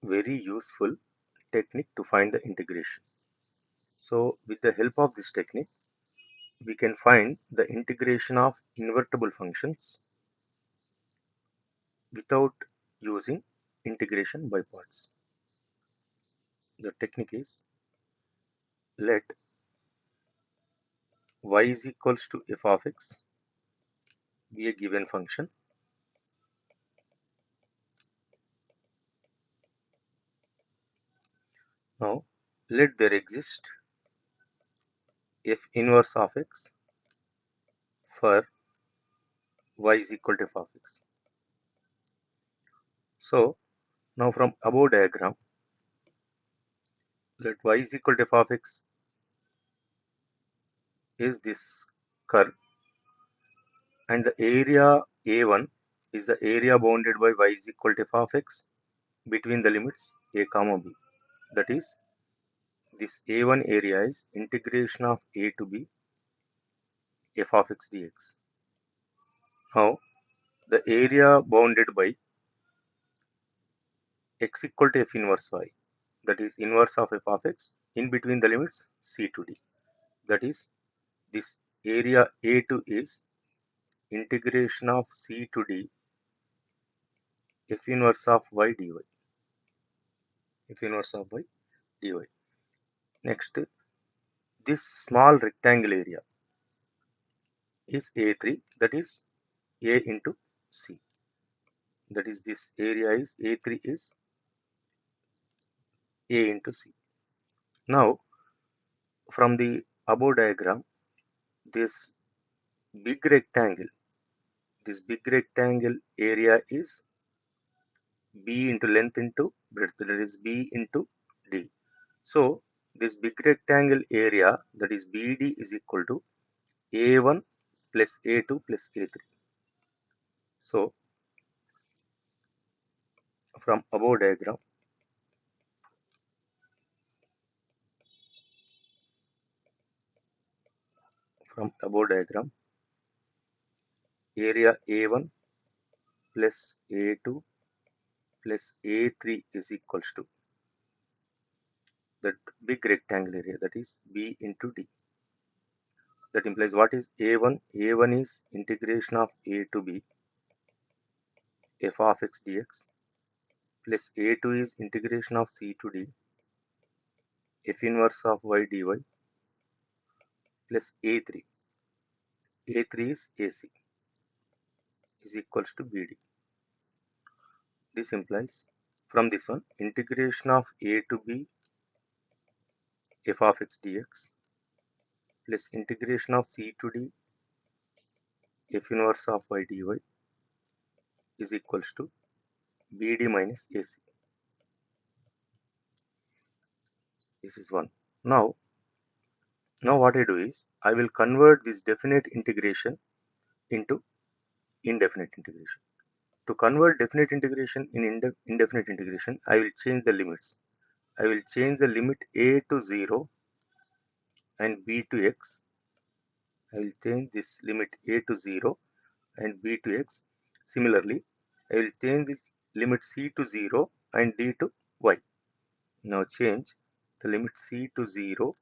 very useful technique to find the integration. So with the help of this technique, we can find the integration of invertible functions without using integration by parts. The technique is, let y is equals to f of x be a given function. Now let there exist f inverse of x for y is equal to f of x. So now from above diagram, let y is equal to f of x is this curve, and the area A1 is the area bounded by y is equal to f of x between the limits a comma b. That is, this A1 area is integration of a to b f of x dx. Now the area bounded by x equal to f inverse y, that is inverse of f of x in between the limits c to d. That is, this area A2 is integration of c to d f inverse of y dy. F inverse of y dy. Next, this small rectangle area is A3, that is a into c. That is, this area is A3 is a into c. Now from the above diagram, this big rectangle, this big rectangle area is b into length into breadth, that is b into d. So this big rectangle area, that is BD, is equal to A1 plus A2 plus A3. So from above diagram, area A1 plus A2 plus A3 is equals to that big rectangle area, that is B into D. That implies what is A1? A1 is integration of A to B f of x dx plus A2 is integration of c to d f inverse of y dy plus A3. A3 is AC is equals to BD. This implies from this one integration of A to B f of x dx plus integration of c to d f inverse of y dy is equals to BD minus AC. This is one. Now what I do is I will convert this definite integration into indefinite integration. To convert definite integration in indefinite integration, I will change the limits. I will change the limit a to 0 and b to x. I will change this limit a to 0 and b to x. Similarly, I will change the limit c to 0 and d to y. Now change the limit c to 0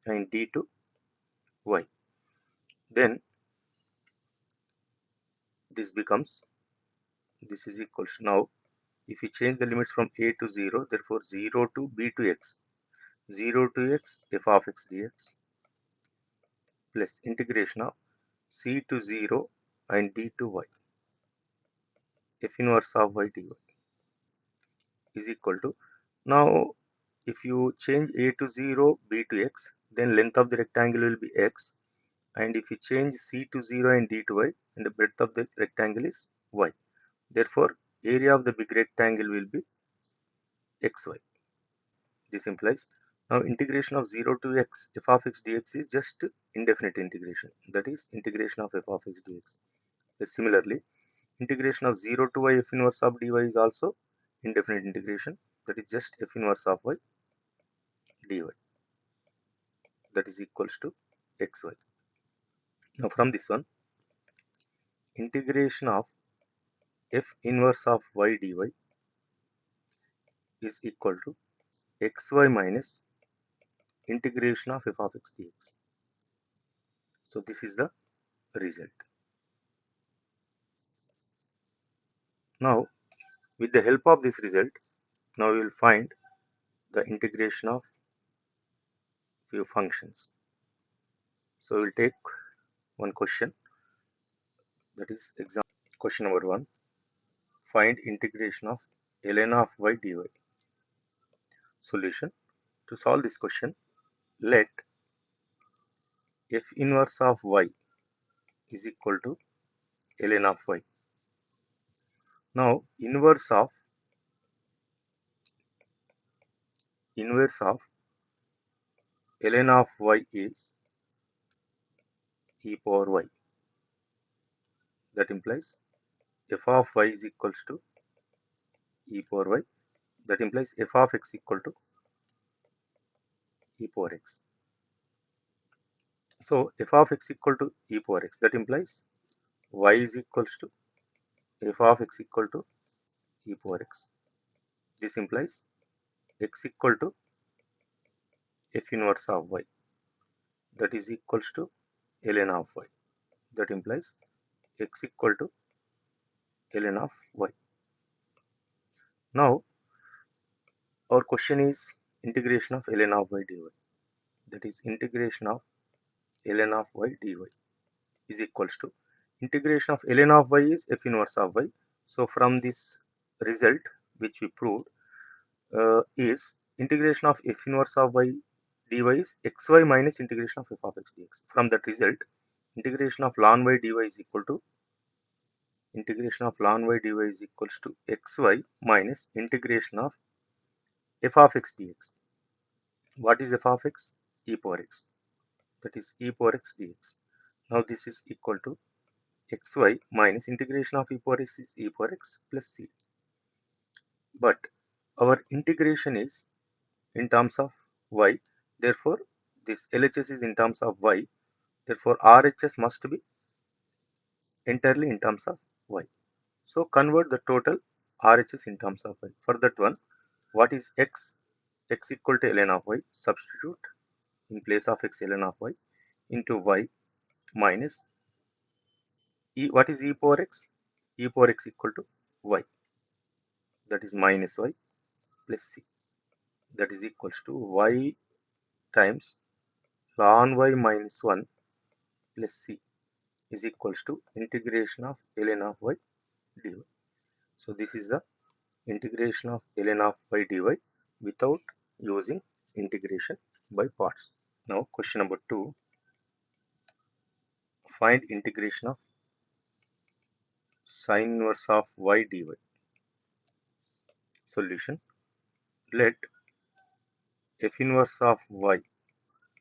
and d to y. Then this becomes, this is equals to, now if you change the limits from a to 0, therefore 0 to b to x, 0 to x f of x dx plus integration of c to 0 and d to y f inverse of y dy is equal to, now if you change a to 0, b to x, then length of the rectangle will be x, and if you change c to 0 and d to y, and the breadth of the rectangle is y, therefore area of the big rectangle will be xy. This implies now integration of 0 to x f of x dx is just indefinite integration, that is integration of f of x dx. Similarly, integration of 0 to y f inverse of dy is also indefinite integration, that is just f inverse of y dy, that is equals to xy. Now from this one, integration of f inverse of y dy is equal to xy minus integration of f of x dx. So this is the result. Now with the help of this result, now we will find the integration of few functions. So we will take one question, that is example question number 1. Find integration of ln of y dy. Solution. To solve this question, let f inverse of y is equal to ln of y. Now inverse of ln of y is e power y. That implies f of y is equals to e power y. That implies f of x equal to e power x. So f of x equal to e power x. That implies y is equals to f of x equal to e power x. This implies x equal to f inverse of y. That is equals to ln of y. That implies x equal to ln of y. Now our question is integration of ln of y dy. That is integration of ln of y dy is equals to integration of ln of y is f inverse of y. So from this result which we proved is integration of f inverse of y dy is xy minus integration of f of x dx. From that result, integration of ln y dy is equal to integration of ln y dy is equals to xy minus integration of f of x dx. What is f of x? E power x. That is e power x dx. Now this is equal to xy minus integration of e power x is e power x plus c. But our integration is in terms of y. Therefore, this LHS is in terms of y. Therefore, RHS must be entirely in terms of y. So convert the total RHS in terms of y. For that one, what is x? X equal to ln of y. Substitute in place of x ln of y into y minus e. What is e power x? E power x equal to y. That is minus y plus c. That is equals to y times ln y minus 1 plus c is equals to integration of ln of y dy. So this is the integration of ln of y dy without using integration by parts. Now question number 2. Find integration of sine inverse of y dy. Solution. Let f inverse of y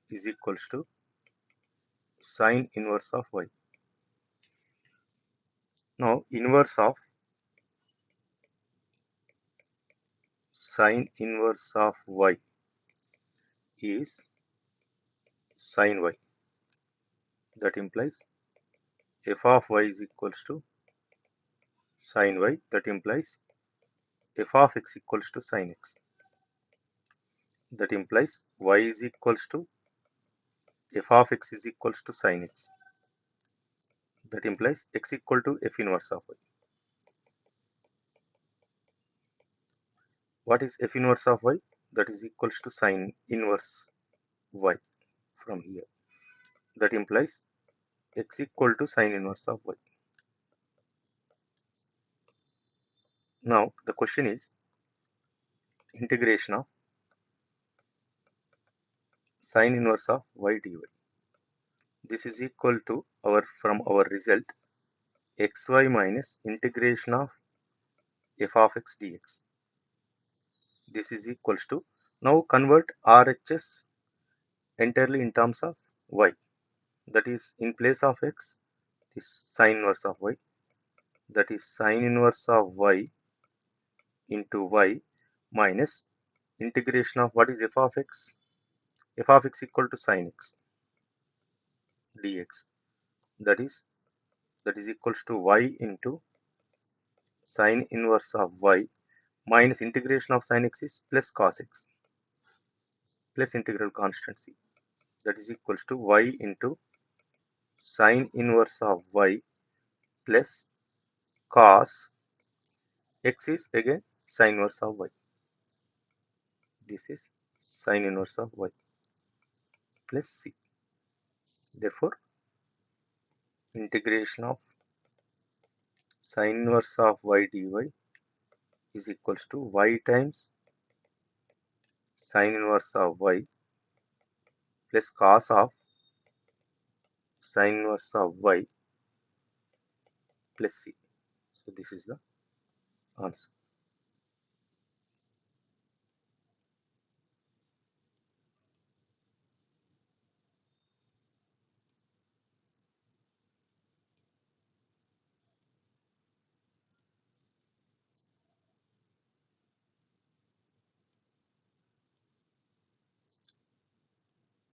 is equals to sine inverse of y. Now inverse of sine inverse of y is sine y. That implies f of y is equals to sine y. That implies f of x equals to sine x. That implies y is equals to f of x is equals to sine x. That implies x equal to f inverse of y. What is f inverse of y? That is equals to sine inverse y from here. That implies x equal to sine inverse of y. Now the question is integration of sine inverse of y dy. This is equal to from our result xy minus integration of f of x dx. This is equals to, now convert RHS entirely in terms of y. That is in place of x, this sine inverse of y. That is sine inverse of y into y minus integration of what is f of x? F of x equal to sine x dx. That is equals to y into sine inverse of y minus integration of sin x is plus cos x plus integral constant c, that is equals to y into sin inverse of y plus cos x is again sin inverse of y. This is sin inverse of y plus c. Therefore, integration of sin inverse of y dy is equals to y times sin inverse of y plus cos of sin inverse of y plus c. So this is the answer.